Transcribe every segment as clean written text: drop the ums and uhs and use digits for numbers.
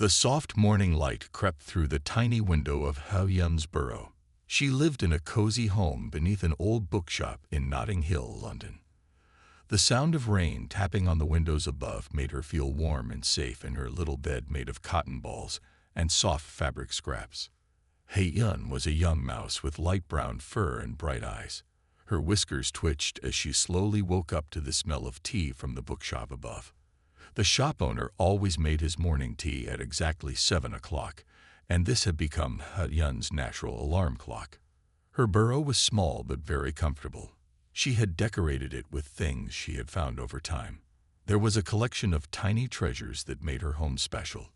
The soft morning light crept through the tiny window of Yun's burrow. She lived in a cozy home beneath an old bookshop in Notting Hill, London. The sound of rain tapping on the windows above made her feel warm and safe in her little bed made of cotton balls and soft fabric scraps. Yun was a young mouse with light brown fur and bright eyes. Her whiskers twitched as she slowly woke up to the smell of tea from the bookshop above. The shop owner always made his morning tea at exactly 7 o'clock, and this had become Yun's natural alarm clock. Her burrow was small but very comfortable. She had decorated it with things she had found over time. There was a collection of tiny treasures that made her home special.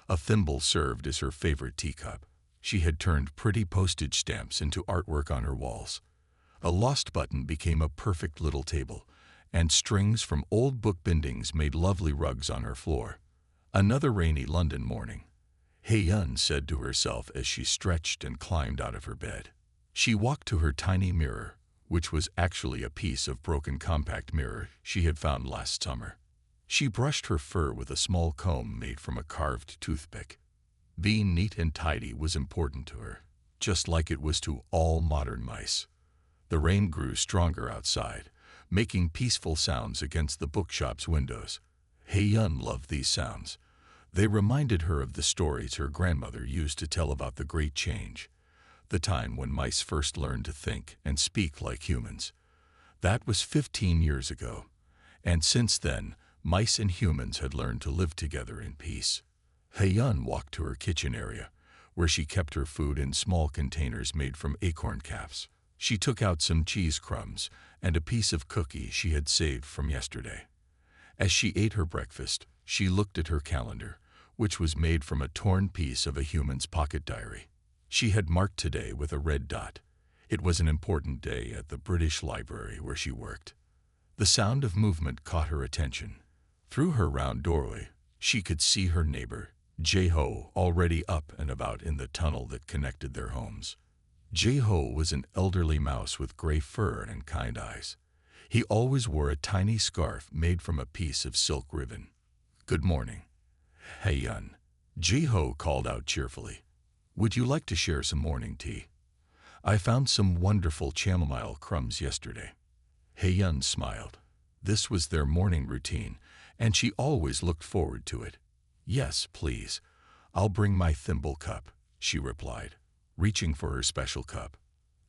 A thimble served as her favorite teacup. She had turned pretty postage stamps into artwork on her walls. A lost button became a perfect little table, and strings from old book bindings made lovely rugs on her floor. Another rainy London morning, Yun said to herself as she stretched and climbed out of her bed. She walked to her tiny mirror, which was actually a piece of broken compact mirror she had found last summer. She brushed her fur with a small comb made from a carved toothpick. Being neat and tidy was important to her, just like it was to all modern mice. The rain grew stronger outside, making peaceful sounds against the bookshop's windows. Yun loved these sounds. They reminded her of the stories her grandmother used to tell about the Great Change, the time when mice first learned to think and speak like humans. That was 15 years ago, and since then, mice and humans had learned to live together in peace. Yun walked to her kitchen area, where she kept her food in small containers made from acorn caps. She took out some cheese crumbs and a piece of cookie she had saved from yesterday. As she ate her breakfast, she looked at her calendar, which was made from a torn piece of a human's pocket diary. She had marked today with a red dot. It was an important day at the British Library where she worked. The sound of movement caught her attention. Through her round doorway, she could see her neighbor, Jae-ho, already up and about in the tunnel that connected their homes. Jae-ho was an elderly mouse with gray fur and kind eyes. He always wore a tiny scarf made from a piece of silk ribbon. "Good morning, Yun," Jae-ho called out cheerfully. "Would you like to share some morning tea? I found some wonderful chamomile crumbs yesterday." Yun smiled. This was their morning routine, and she always looked forward to it. "Yes, please. I'll bring my thimble cup," she replied, reaching for her special cup.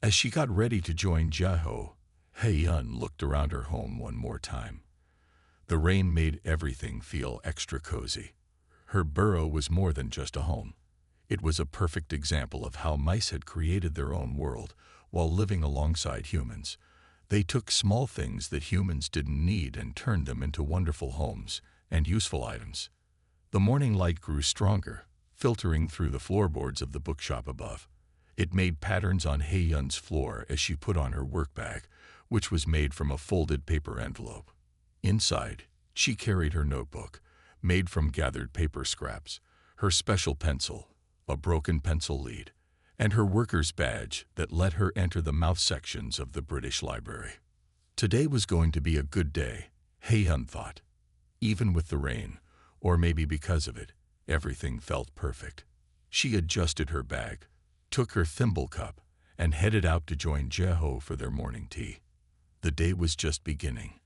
As she got ready to join Jae-ho, Yun looked around her home one more time. The rain made everything feel extra cozy. Her burrow was more than just a home. It was a perfect example of how mice had created their own world while living alongside humans. They took small things that humans didn't need and turned them into wonderful homes and useful items. The morning light grew stronger, filtering through the floorboards of the bookshop above. It made patterns on Yun's floor as she put on her work bag, which was made from a folded paper envelope. Inside, she carried her notebook, made from gathered paper scraps, her special pencil, a broken pencil lead, and her worker's badge that let her enter the mouth sections of the British Library. Today was going to be a good day, Yun thought. Even with the rain, or maybe because of it, everything felt perfect. She adjusted her bag, took her thimble cup, and headed out to join Jae-ho for their morning tea. The day was just beginning,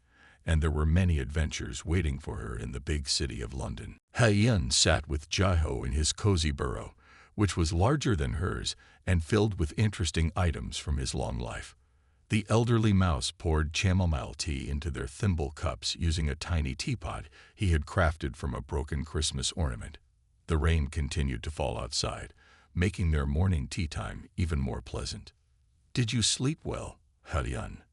and there were many adventures waiting for her in the big city of London. Yun sat with Jae-ho in his cozy burrow, which was larger than hers and filled with interesting items from his long life. The elderly mouse poured chamomile tea into their thimble cups using a tiny teapot he had crafted from a broken Christmas ornament. The rain continued to fall outside, making their morning tea time even more pleasant. "Did you sleep well, Yun?"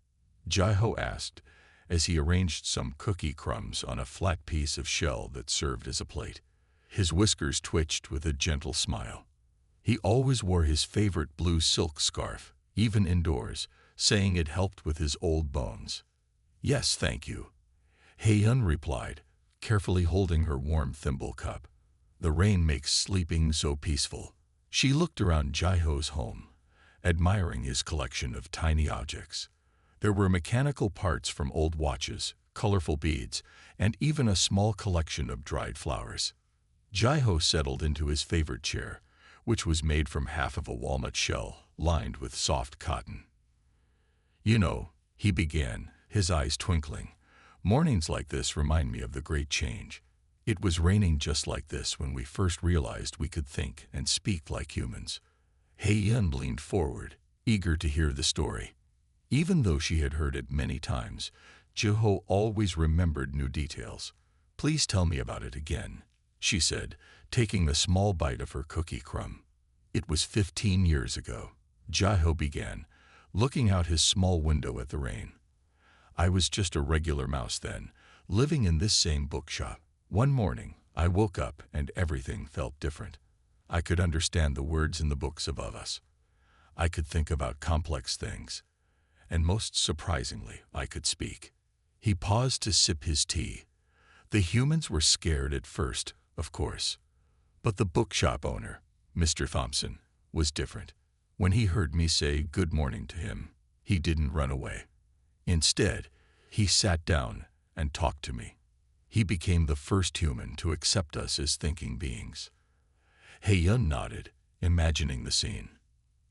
Jae-ho asked as he arranged some cookie crumbs on a flat piece of shell that served as a plate. His whiskers twitched with a gentle smile. He always wore his favorite blue silk scarf, even indoors, saying it helped with his old bones. "Yes, thank you," Yun replied, carefully holding her warm thimble cup. "The rain makes sleeping so peaceful." She looked around Jae-ho's home, admiring his collection of tiny objects. There were mechanical parts from old watches, colorful beads, and even a small collection of dried flowers. Jaiho settled into his favorite chair, which was made from half of a walnut shell lined with soft cotton. You know, he began, his eyes twinkling, mornings like this remind me of the Great Change. It was raining just like this when we first realized we could think and speak like humans. Hei-yun leaned forward, eager to hear the story. Even though she had heard it many times, Jiho always remembered new details. "Please tell me about it again," she said, taking a small bite of her cookie crumb. "It was 15 years ago," Jiho began, looking out his small window at the rain. "I was just a regular mouse then, living in this same bookshop. One morning, I woke up and everything felt different. I could understand the words in the books above us. I could think about complex things. And most surprisingly, I could speak." He paused to sip his tea. The humans were scared at first, of course. But the bookshop owner, Mr. Thompson, was different. When he heard me say good morning to him, he didn't run away. Instead, he sat down and talked to me. He became the first human to accept us as thinking beings. Hei-yun nodded, imagining the scene.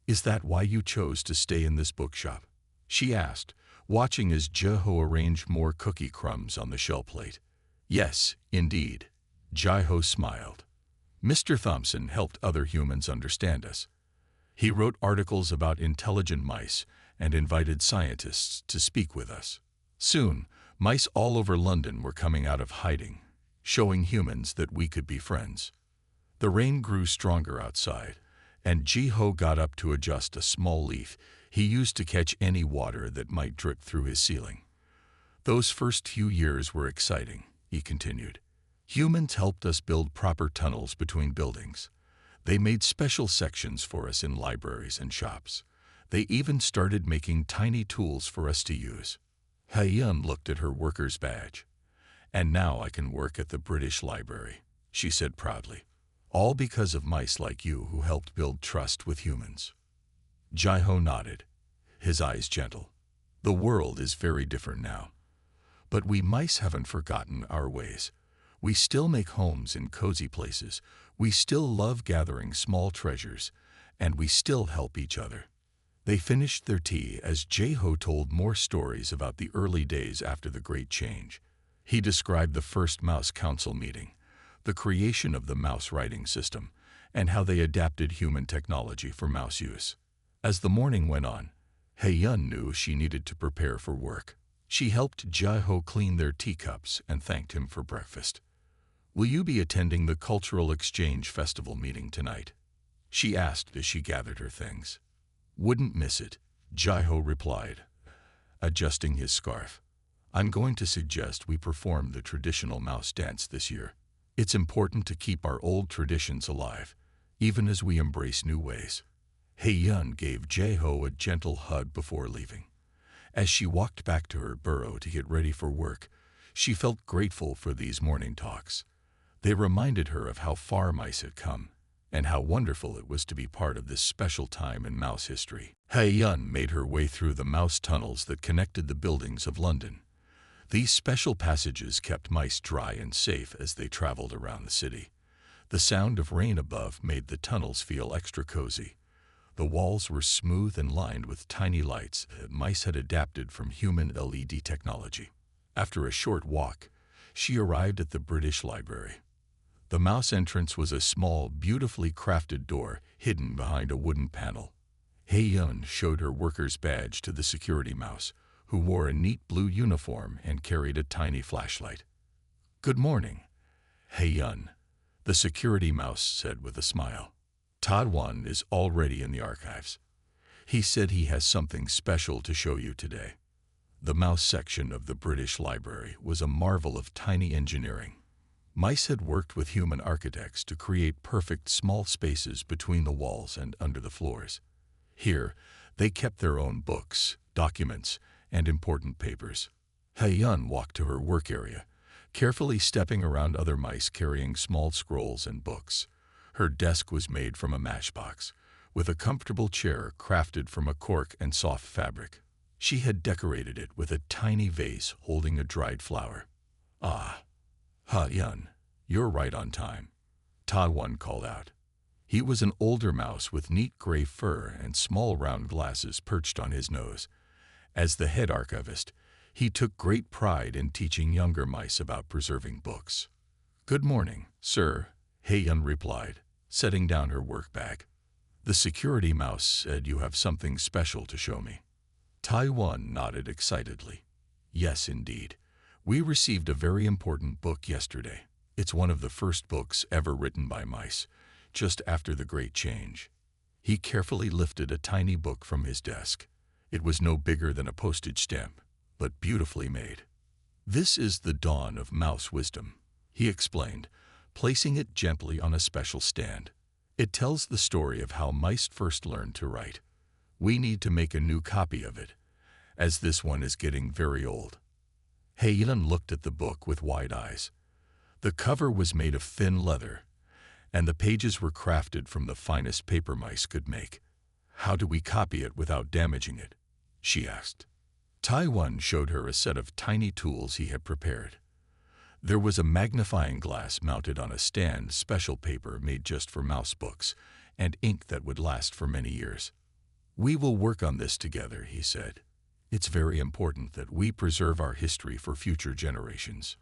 "Is that why you chose to stay in this bookshop?" she asked, watching as Jiho arranged more cookie crumbs on the shell plate. "Yes, indeed," Jiho smiled. "Mr. Thompson helped other humans understand us. He wrote articles about intelligent mice and invited scientists to speak with us. Soon, mice all over London were coming out of hiding, showing humans that we could be friends." The rain grew stronger outside, and Jiho got up to adjust a small leaf he used to catch any water that might drip through his ceiling. "Those first few years were exciting," he continued. "Humans helped us build proper tunnels between buildings. They made special sections for us in libraries and shops. They even started making tiny tools for us to use." Hei-yun looked at her worker's badge. "And now I can work at the British Library," she said proudly. "All because of mice like you who helped build trust with humans." Jiho nodded, his eyes gentle. "The world is very different now. But we mice haven't forgotten our ways. We still make homes in cozy places, we still love gathering small treasures, and we still help each other." They finished their tea as Jiho told more stories about the early days after the Great Change. He described the first Mouse Council meeting, the creation of the mouse writing system, and how they adapted human technology for mouse use. As the morning went on, Hei-yun knew she needed to prepare for work. She helped Jiho clean their teacups and thanked him for breakfast. "Will you be attending the Cultural Exchange Festival meeting tonight?" she asked as she gathered her things. "Wouldn't miss it," Jiho replied, adjusting his scarf. "I'm going to suggest we perform the traditional mouse dance this year. It's important to keep our old traditions alive, even as we embrace new ways." Hei-yun gave Jiho a gentle hug before leaving. As she walked back to her burrow to get ready for work, she felt grateful for these morning talks. They reminded her of how far mice had come, and how wonderful it was to be part of this special time in mouse history. Hei-yun made her way through the mouse tunnels that connected the buildings of London. These special passages kept mice dry and safe as they traveled around the city. The sound of rain above made the tunnels feel extra cozy. The walls were smooth and lined with tiny lights that mice had adapted from human LED technology. After a short walk, she arrived at the British Library. The mouse entrance was a small, beautifully crafted door hidden behind a wooden panel. Hei-yun showed her worker's badge to the security mouse, who wore a neat blue uniform and carried a tiny flashlight. "Good morning, Hei-yun," the security mouse said with a smile. "Tadwan is already in the archives. He said he has something special to show you today." The mouse section of the British Library was a marvel of tiny engineering. Mice had worked with human architects to create perfect small spaces between the walls and under the floors. Here, they kept their own books, documents, and important papers. Hei-yun walked to her work area, carefully stepping around other mice carrying small scrolls and books. Her desk was made from a matchbox, with a comfortable chair crafted from a cork and soft fabric. She had decorated it with a tiny vase holding a dried flower. "Ah, Hei-yun, you're right on time," Taiwan called out. He was an older mouse with neat gray fur and small round glasses perched on his nose. As the head archivist, he took great pride in teaching younger mice about preserving books. "Good morning, sir," Heiyun replied, setting down her work bag. "The security mouse said you have something special to show me." Taiwan nodded excitedly. "Yes, indeed. We received a very important book yesterday. It's one of the first books ever written by mice, just after the Great Change." He carefully lifted a tiny book from his desk. It was no bigger than a postage stamp, but beautifully made. "This is the dawn of mouse wisdom," he explained, placing it gently on a special stand. "It tells the story of how mice first learned to write. We need to make a new copy of it, as this one is getting very old." Heiyun looked at the book with wide eyes. The cover was made of thin leather, and the pages were crafted from the finest paper mice could make. "How do we copy it without damaging it?" she asked. Taiwan showed her a set of tiny tools he had prepared. There was a magnifying glass mounted on a stand, special paper made just for mouse books, and ink that would last for many years. "We will work on this together," he said. "It's very important that we preserve our history for future generations."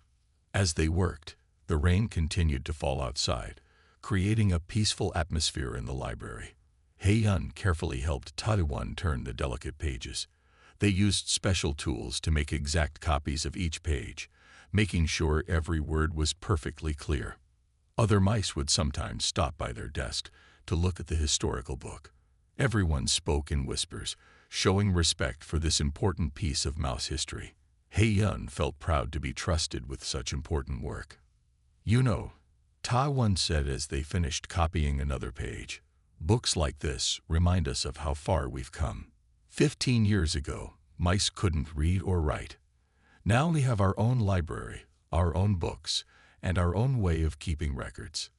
As they worked, the rain continued to fall outside, creating a peaceful atmosphere in the library. Heiyun carefully helped Taiwan turn the delicate pages. They used special tools to make exact copies of each page, making sure every word was perfectly clear. Other mice would sometimes stop by their desk to look at the historical book. Everyone spoke in whispers, showing respect for this important piece of mouse history. Heiyun felt proud to be trusted with such important work. "You know," Taiwan said as they finished copying another page, "books like this remind us of how far we've come. 15 years ago, mice couldn't read or write. Now we have our own library, our own books, and our own way of keeping records."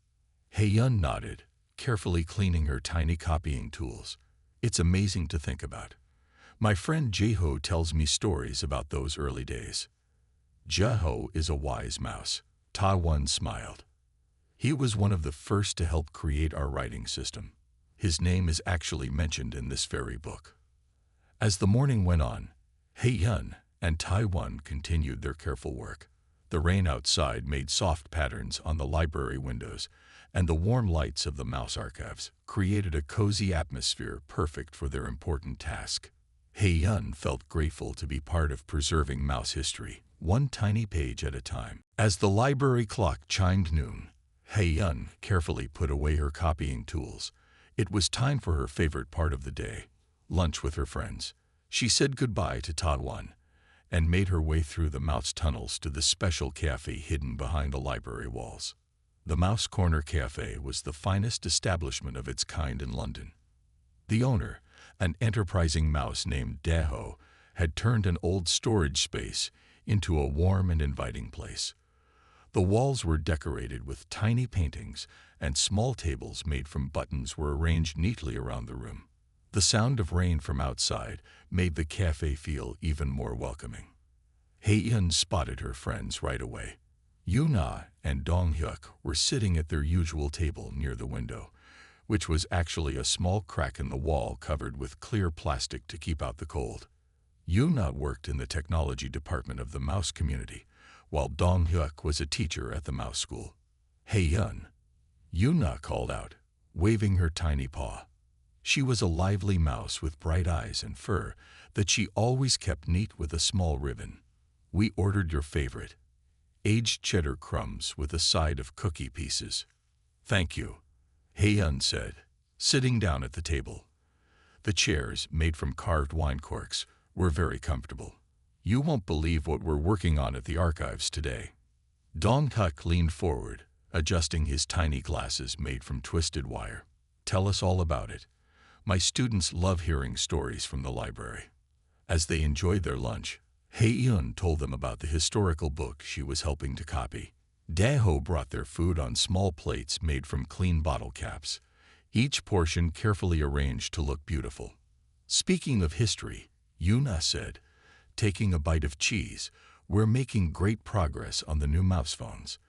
Heiyun nodded, carefully cleaning her tiny copying tools. "It's amazing to think about. My friend Jeho tells me stories about those early days." "Jeho is a wise mouse," Taiwan smiled. "He was one of the first to help create our writing system. His name is actually mentioned in this very book." As the morning went on, Heiyun and Taiwan continued their careful work. The rain outside made soft patterns on the library windows, and the warm lights of the mouse archives created a cozy atmosphere perfect for their important task. Heiyun felt grateful to be part of preserving mouse history, one tiny page at a time. As the library clock chimed noon, Heiyun carefully put away her copying tools. It was time for her favorite part of the day, lunch with her friends. She said goodbye to Taiwan and made her way through the mouse tunnels to the special cafe hidden behind the library walls. The Mouse Corner Cafe was the finest establishment of its kind in London. The owner, an enterprising mouse named Jeho, had turned an old storage space into a warm and inviting place. The walls were decorated with tiny paintings, and small tables made from buttons were arranged neatly around the room. The sound of rain from outside made the cafe feel even more welcoming. Heiyun spotted her friends right away. Yuna and Donghyuk were sitting at their usual table near the window, which was actually a small crack in the wall covered with clear plastic to keep out the cold. Yuna worked in the technology department of the mouse community, while Donghyuk was a teacher at the mouse school. "Heiyun," Yuna called out, waving her tiny paw. She was a lively mouse with bright eyes and fur that she always kept neat with a small ribbon. "We ordered your favorite, aged cheddar crumbs with a side of cookie pieces." "Thank you," Heiyun said, sitting down at the table. The chairs, made from carved wine corks, were very comfortable. "You won't believe what we're working on at the archives today." Donghyuk leaned forward, adjusting his tiny glasses made from twisted wire. "Tell us all about it. My students love hearing stories from the library." As they enjoyed their lunch, Heiyun told them about the historical book she was helping to copy. Jeho brought their food on small plates made from clean bottle caps, each portion carefully arranged to look beautiful. "Speaking of history," Yuna said, taking a bite of cheese, "we're making great progress on the new mouse phones.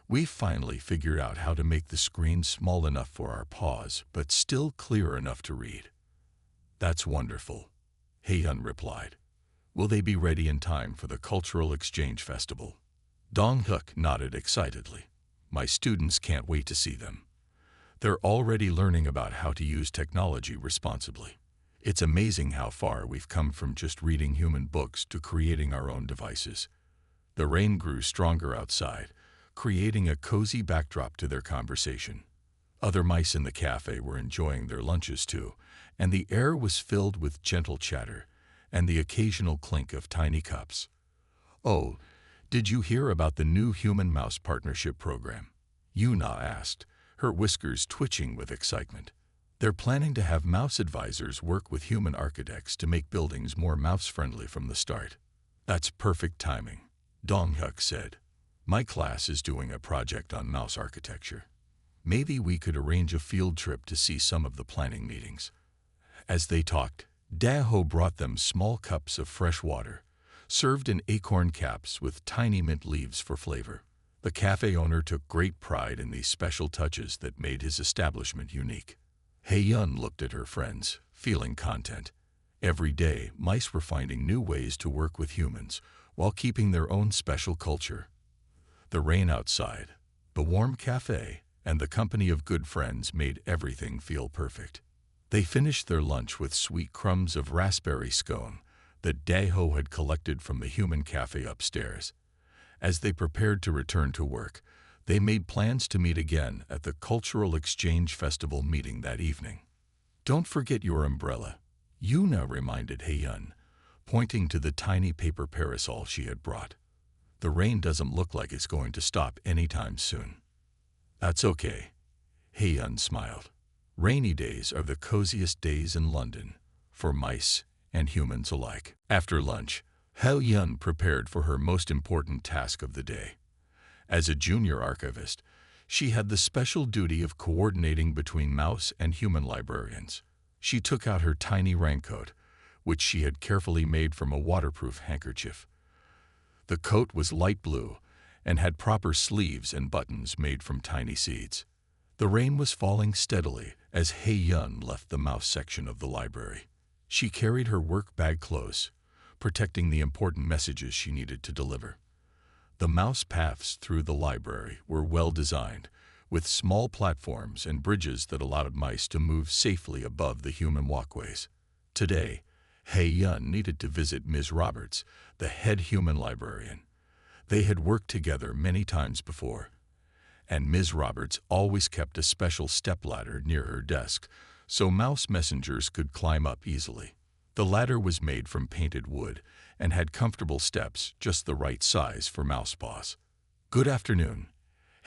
We finally figured out how to make the screen small enough for our paws, but still clear enough to read. That's wonderful, Heyun replied. Will they be ready in time for the Cultural Exchange Festival? Dong-hyuk nodded excitedly. My students can't wait to see them. They're already learning about how to use technology responsibly. It's amazing how far we've come from just reading human books to creating our own devices. The rain grew stronger outside, creating a cozy backdrop to their conversation. Other mice in the cafe were enjoying their lunches too, and the air was filled with gentle chatter and the occasional clink of tiny cups. Oh, did you hear about the new human-mouse partnership program? Yuna asked, her whiskers twitching with excitement. They're planning to have mouse advisors work with human architects to make buildings more mouse-friendly from the start. That's perfect timing, Dong-hyuk said. My class is doing a project on mouse architecture. Maybe we could arrange a field trip to see some of the planning meetings. As they talked, Daho brought them small cups of fresh water, served in acorn caps with tiny mint leaves for flavor. The cafe owner took great pride in these special touches that made his establishment unique. Heyun looked at her friends, feeling content. Every day, mice were finding new ways to work with humans while keeping their own special culture. The rain outside, the warm cafe, and the company of good friends made everything feel perfect. They finished their lunch with sweet crumbs of raspberry scone that Daho had collected from the human cafe upstairs. As they prepared to return to work, they made plans to meet again at the Cultural Exchange Festival meeting that evening. Don't forget your umbrella, Yuna reminded Heyun, pointing to the tiny paper parasol she had brought. The rain doesn't look like it's going to stop anytime soon. That's okay, Heyun smiled. Rainy days are the coziest days in London, for mice and humans alike. After lunch, Heyun prepared for her most important task of the day. As a junior archivist, she had the special duty of coordinating between mouse and human librarians. She took out her tiny raincoat, which she had carefully made from a waterproof handkerchief. The coat was light blue and had proper sleeves and buttons made from tiny seeds. The rain was falling steadily as Heyun left the mouse section of the library. She carried her work bag close, protecting the important messages she needed to deliver. The mouse paths through the library were well designed, with small platforms and bridges that allowed mice to move safely above the human walkways. Today, Heyun needed to visit Ms. Roberts, the head human librarian. They had worked together many times before, and Ms. Roberts always kept a special stepladder near her desk so mouse messengers could climb up easily. The ladder was made from painted wood and had comfortable steps just the right size for mouse paws. Good afternoon,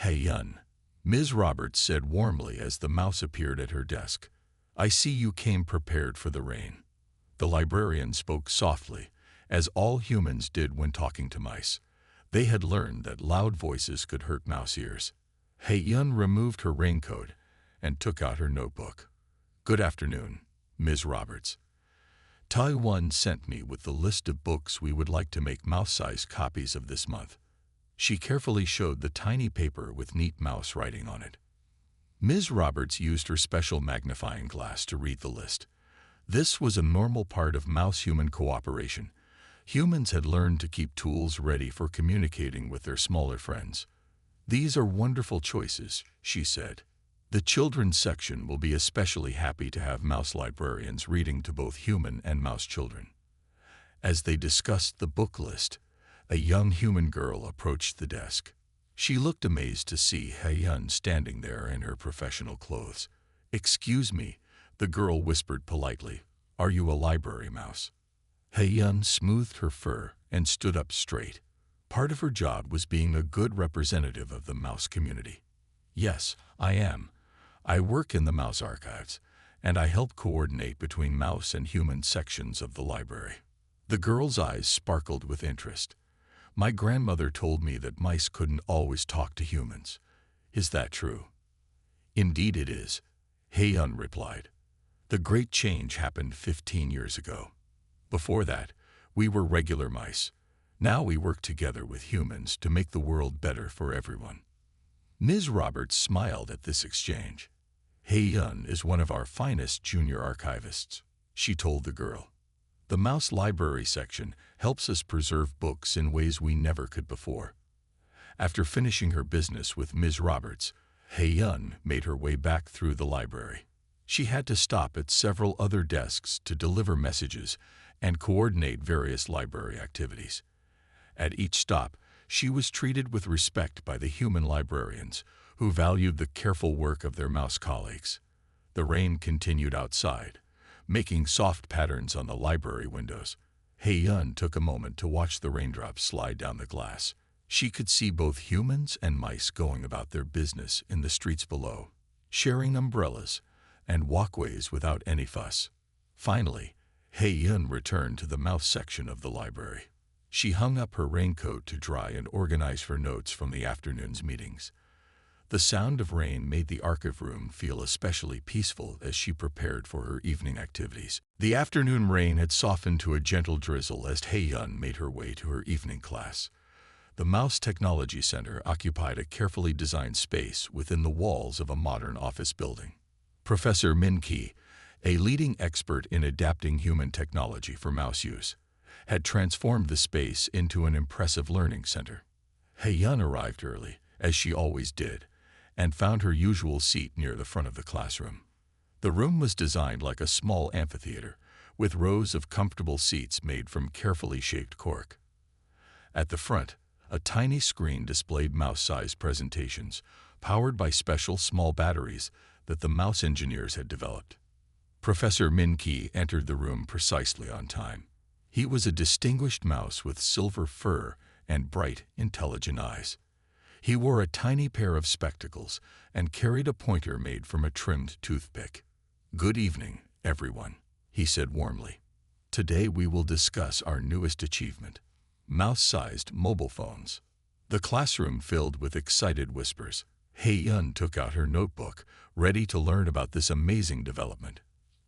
Heyun, Ms. Roberts said warmly as the mouse appeared at her desk. I see you came prepared for the rain. The librarian spoke softly, as all humans did when talking to mice. They had learned that loud voices could hurt mouse ears. Heyun removed her raincoat and took out her notebook. Good afternoon, Ms. Roberts. Taiwan sent me with the list of books we would like to make mouse-sized copies of this month. She carefully showed the tiny paper with neat mouse writing on it. Ms. Roberts used her special magnifying glass to read the list. This was a normal part of mouse-human cooperation. Humans had learned to keep tools ready for communicating with their smaller friends. These are wonderful choices, she said. The children's section will be especially happy to have mouse librarians reading to both human and mouse children. As they discussed the book list, a young human girl approached the desk. She looked amazed to see Heyun standing there in her professional clothes. Excuse me, the girl whispered politely. Are you a library mouse? Heyun smoothed her fur and stood up straight. Part of her job was being a good representative of the mouse community. Yes, I am. I work in the mouse archives, and I help coordinate between mouse and human sections of the library. The girl's eyes sparkled with interest. My grandmother told me that mice couldn't always talk to humans. Is that true? Indeed it is, Heyun replied. The great change happened 15 years ago. Before that, we were regular mice. Now we work together with humans to make the world better for everyone. Ms. Roberts smiled at this exchange. Hei-yun is one of our finest junior archivists, she told the girl. The Mouse Library section helps us preserve books in ways we never could before. After finishing her business with Ms. Roberts, Hei-yun made her way back through the library. She had to stop at several other desks to deliver messages and coordinate various library activities. At each stop, she was treated with respect by the human librarians, who valued the careful work of their mouse colleagues. The rain continued outside, making soft patterns on the library windows. Hei-yun took a moment to watch the raindrops slide down the glass. She could see both humans and mice going about their business in the streets below, sharing umbrellas and walkways without any fuss. Finally, Hei-yun returned to the mouse section of the library. She hung up her raincoat to dry and organize her notes from the afternoon's meetings. The sound of rain made the archive room feel especially peaceful as she prepared for her evening activities. The afternoon rain had softened to a gentle drizzle as Hei-yun made her way to her evening class. The Mouse Technology Center occupied a carefully designed space within the walls of a modern office building. Professor Min-ki, a leading expert in adapting human technology for mouse use, had transformed the space into an impressive learning center. Hei-yun arrived early, as she always did, and found her usual seat near the front of the classroom. The room was designed like a small amphitheater, with rows of comfortable seats made from carefully shaped cork. At the front, a tiny screen displayed mouse-sized presentations, powered by special small batteries that the mouse engineers had developed. Professor Min-ki entered the room precisely on time. He was a distinguished mouse with silver fur and bright, intelligent eyes. He wore a tiny pair of spectacles and carried a pointer made from a trimmed toothpick. "Good evening, everyone," he said warmly. "Today we will discuss our newest achievement, mouse-sized mobile phones." The classroom filled with excited whispers. Hei-yun took out her notebook, ready to learn about this amazing development.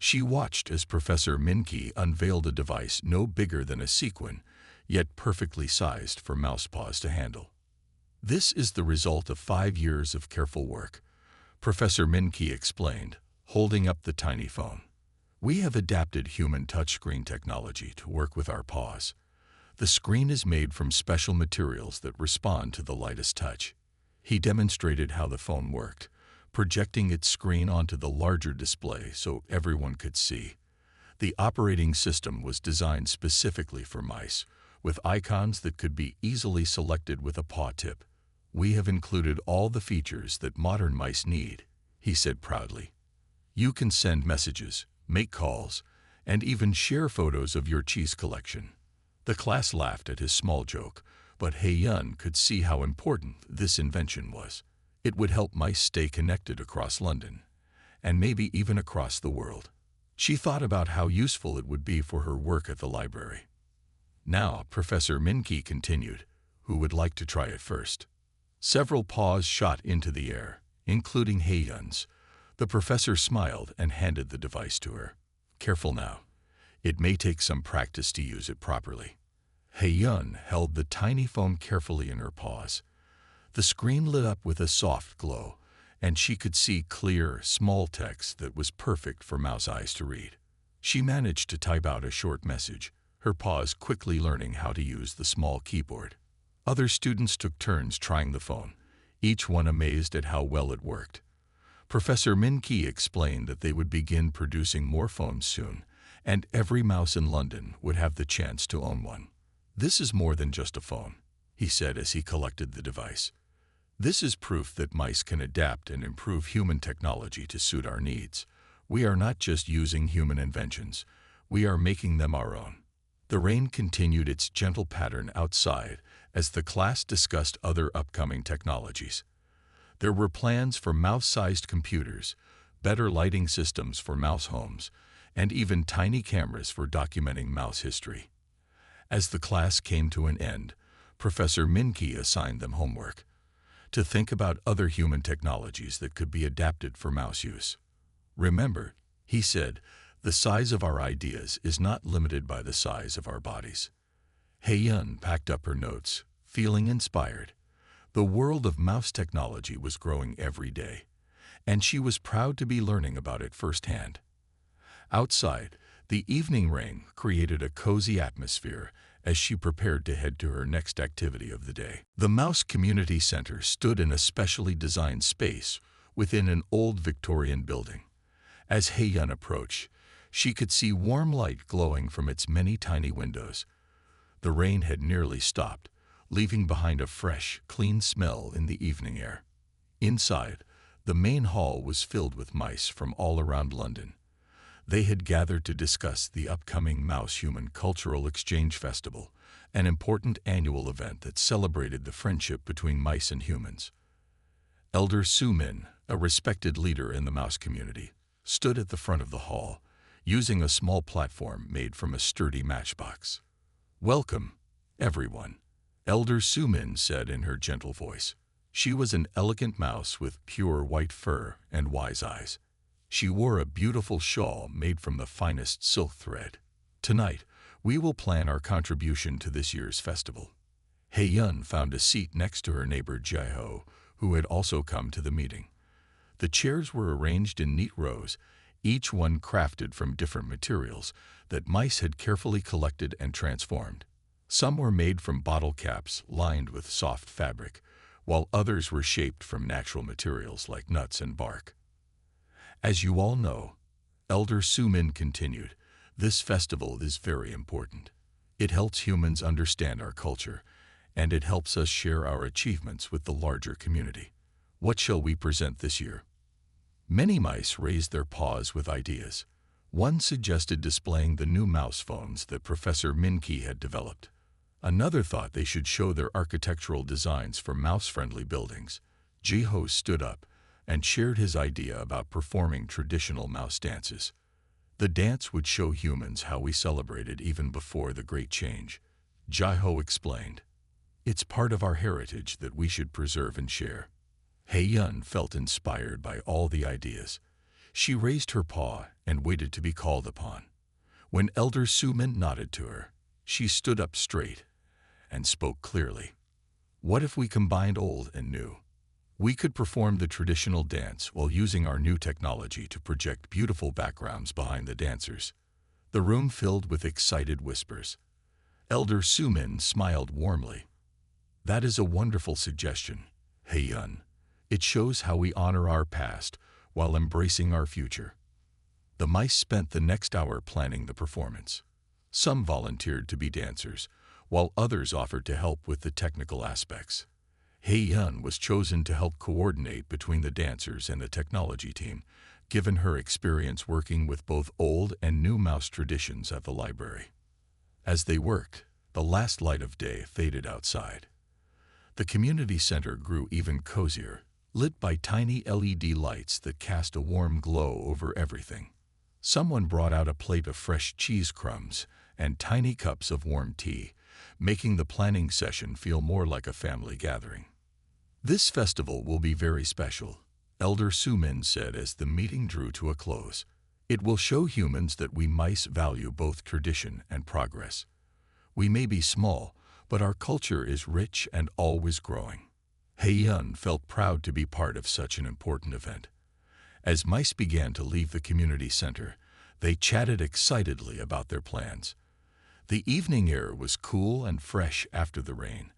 She watched as Professor Min-ki unveiled a device no bigger than a sequin, yet perfectly sized for mouse paws to handle. "This is the result of 5 years of careful work," Professor Min-ki explained, holding up the tiny phone. "We have adapted human touchscreen technology to work with our paws. The screen is made from special materials that respond to the lightest touch." He demonstrated how the phone worked, projecting its screen onto the larger display so everyone could see. The operating system was designed specifically for mice, with icons that could be easily selected with a paw tip. "We have included all the features that modern mice need," he said proudly. "You can send messages, make calls, and even share photos of your cheese collection." The class laughed at his small joke, but Hei-yun could see how important this invention was. It would help mice stay connected across London, and maybe even across the world. She thought about how useful it would be for her work at the library. Now, Professor Min-ki continued, "Who would like to try it first?" Several paws shot into the air, including Hei-yun's. The professor smiled and handed the device to her. "Careful now. It may take some practice to use it properly." Hei-yun held the tiny phone carefully in her paws. The screen lit up with a soft glow, and she could see clear, small text that was perfect for mouse eyes to read. She managed to type out a short message, her paws quickly learning how to use the small keyboard. Other students took turns trying the phone, each one amazed at how well it worked. Professor Min-ki explained that they would begin producing more phones soon, and every mouse in London would have the chance to own one. "This is more than just a phone," he said as he collected the device. "This is proof that mice can adapt and improve human technology to suit our needs. We are not just using human inventions, we are making them our own." The rain continued its gentle pattern outside as the class discussed other upcoming technologies. There were plans for mouse-sized computers, better lighting systems for mouse homes, and even tiny cameras for documenting mouse history. As the class came to an end, Professor Min-ki assigned them homework to think about other human technologies that could be adapted for mouse use. "Remember," he said, "the size of our ideas is not limited by the size of our bodies." Hei-yun packed up her notes, feeling inspired, The world of mouse technology was growing every day, and she was proud to be learning about it firsthand. Outside, the evening rain created a cozy atmosphere as she prepared to head to her next activity of the day. The Mouse Community Center stood in a specially designed space within an old Victorian building. As Hei-yun approached, she could see warm light glowing from its many tiny windows. The rain had nearly stopped, leaving behind a fresh, clean smell in the evening air. Inside, the main hall was filled with mice from all around London. They had gathered to discuss the upcoming Mouse-Human Cultural Exchange Festival, an important annual event that celebrated the friendship between mice and humans. Elder Su-min, a respected leader in the mouse community, stood at the front of the hall, using a small platform made from a sturdy matchbox. "Welcome, everyone," Elder Su-min said in her gentle voice. She was an elegant mouse with pure white fur and wise eyes. She wore a beautiful shawl made from the finest silk thread. "Tonight, we will plan our contribution to this year's festival." Hei-yun found a seat next to her neighbor Jae-ho, who had also come to the meeting. The chairs were arranged in neat rows, each one crafted from different materials that mice had carefully collected and transformed. Some were made from bottle caps lined with soft fabric, while others were shaped from natural materials like nuts and bark. "As you all know," Elder Su-min continued, "this festival is very important. It helps humans understand our culture, and it helps us share our achievements with the larger community. What shall we present this year?" Many mice raised their paws with ideas. One suggested displaying the new mouse phones that Professor Min-ki had developed. Another thought they should show their architectural designs for mouse-friendly buildings. Jae-ho stood up and shared his idea about performing traditional mouse dances. The dance would show humans how we celebrated even before the Great Change. Jae-ho explained, "It's part of our heritage that we should preserve and share." Hei-yun felt inspired by all the ideas. She raised her paw and waited to be called upon. When Elder Su-min nodded to her, she stood up straight and spoke clearly. "What if we combined old and new? We could perform the traditional dance while using our new technology to project beautiful backgrounds behind the dancers." The room filled with excited whispers. Elder Su-min smiled warmly. "That is a wonderful suggestion, Hei-yun. It shows how we honor our past while embracing our future." The mice spent the next hour planning the performance. Some volunteered to be dancers, while others offered to help with the technical aspects. Hei-yun was chosen to help coordinate between the dancers and the technology team, given her experience working with both old and new mouse traditions at the library. As they worked, the last light of day faded outside. The community center grew even cozier, lit by tiny LED lights that cast a warm glow over everything. Someone brought out a plate of fresh cheese crumbs and tiny cups of warm tea, making the planning session feel more like a family gathering. "This festival will be very special," Elder Su-min said as the meeting drew to a close. "It will show humans that we mice value both tradition and progress. We may be small, but our culture is rich and always growing." Hei-yun felt proud to be part of such an important event. As mice began to leave the community center, they chatted excitedly about their plans. The evening air was cool and fresh after the rain,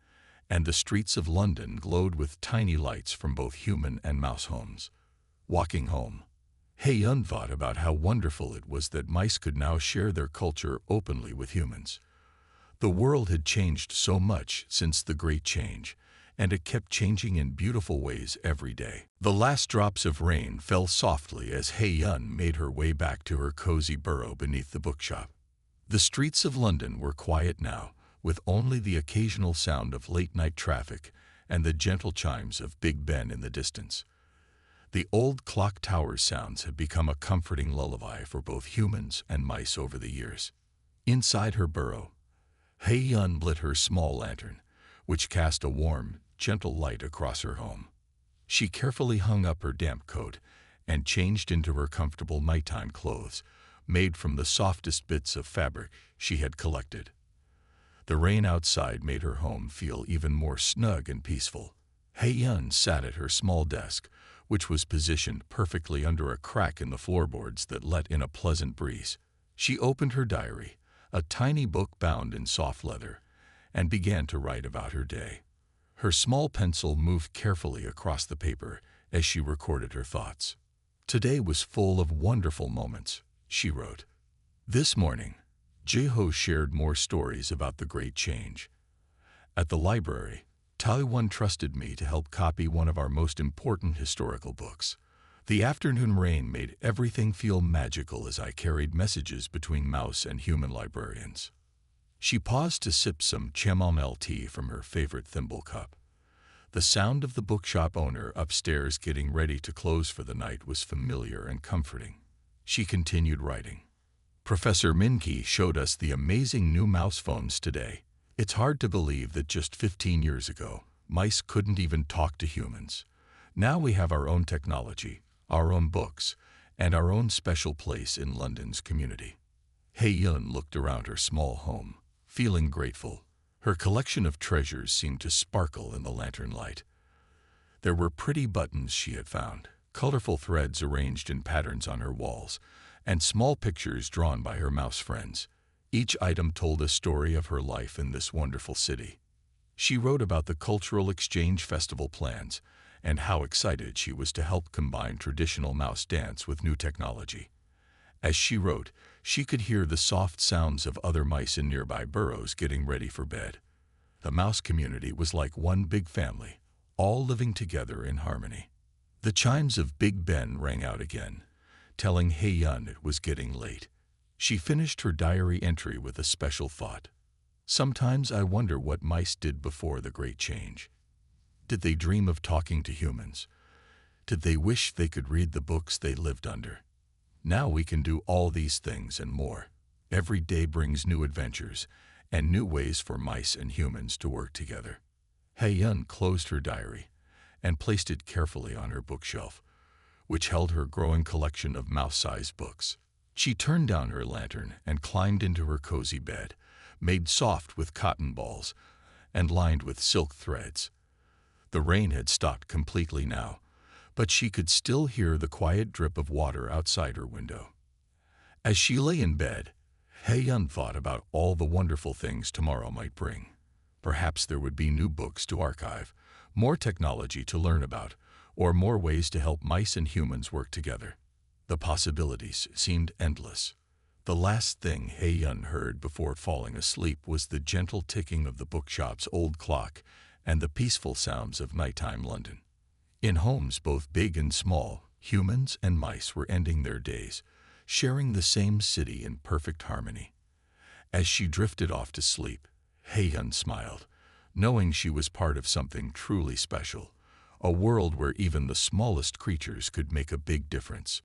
and the streets of London glowed with tiny lights from both human and mouse homes. Walking home, Hei-yun thought about how wonderful it was that mice could now share their culture openly with humans. The world had changed so much since the Great Change, and it kept changing in beautiful ways every day. The last drops of rain fell softly as Hei-yun made her way back to her cozy burrow beneath the bookshop. The streets of London were quiet now, with only the occasional sound of late-night traffic and the gentle chimes of Big Ben in the distance. The old clock tower's sounds had become a comforting lullaby for both humans and mice over the years. Inside her burrow, Hei-yun lit her small lantern, which cast a warm, gentle light across her home. She carefully hung up her damp coat and changed into her comfortable nighttime clothes, made from the softest bits of fabric she had collected. The rain outside made her home feel even more snug and peaceful. Hei-yun sat at her small desk, which was positioned perfectly under a crack in the floorboards that let in a pleasant breeze. She opened her diary, a tiny book bound in soft leather, and began to write about her day. Her small pencil moved carefully across the paper as she recorded her thoughts. Today was full of wonderful moments, she wrote. This morning, Jeho shared more stories about the Great Change. At the library, Taiyuan trusted me to help copy one of our most important historical books. The afternoon rain made everything feel magical as I carried messages between mouse and human librarians. She paused to sip some chamomile tea from her favorite thimble cup. The sound of the bookshop owner upstairs getting ready to close for the night was familiar and comforting. She continued writing. Professor Minki showed us the amazing new mouse phones today. It's hard to believe that just 15 years ago, mice couldn't even talk to humans. Now we have our own technology, our own books, and our own special place in London's community. Hei-yun looked around her small home, feeling grateful. Her collection of treasures seemed to sparkle in the lantern light. There were pretty buttons she had found, colorful threads arranged in patterns on her walls, and small pictures drawn by her mouse friends. Each item told a story of her life in this wonderful city. She wrote about the cultural exchange festival plans and how excited she was to help combine traditional mouse dance with new technology. As she wrote, she could hear the soft sounds of other mice in nearby burrows getting ready for bed. The mouse community was like one big family, all living together in harmony. The chimes of Big Ben rang out again, telling Hei-yun it was getting late. She finished her diary entry with a special thought. Sometimes I wonder what mice did before the Great Change. Did they dream of talking to humans? Did they wish they could read the books they lived under? Now we can do all these things and more. Every day brings new adventures and new ways for mice and humans to work together. Hei-yun closed her diary and placed it carefully on her bookshelf, which held her growing collection of mouse-sized books. She turned down her lantern and climbed into her cozy bed, made soft with cotton balls and lined with silk threads. The rain had stopped completely now, but she could still hear the quiet drip of water outside her window. As she lay in bed, Hei-yun thought about all the wonderful things tomorrow might bring. Perhaps there would be new books to archive, more technology to learn about, or more ways to help mice and humans work together. The possibilities seemed endless. The last thing Hei-yun heard before falling asleep was the gentle ticking of the bookshop's old clock and the peaceful sounds of nighttime London. In homes both big and small, humans and mice were ending their days, sharing the same city in perfect harmony. As she drifted off to sleep, Hei-yun smiled, knowing she was part of something truly special, a world where even the smallest creatures could make a big difference.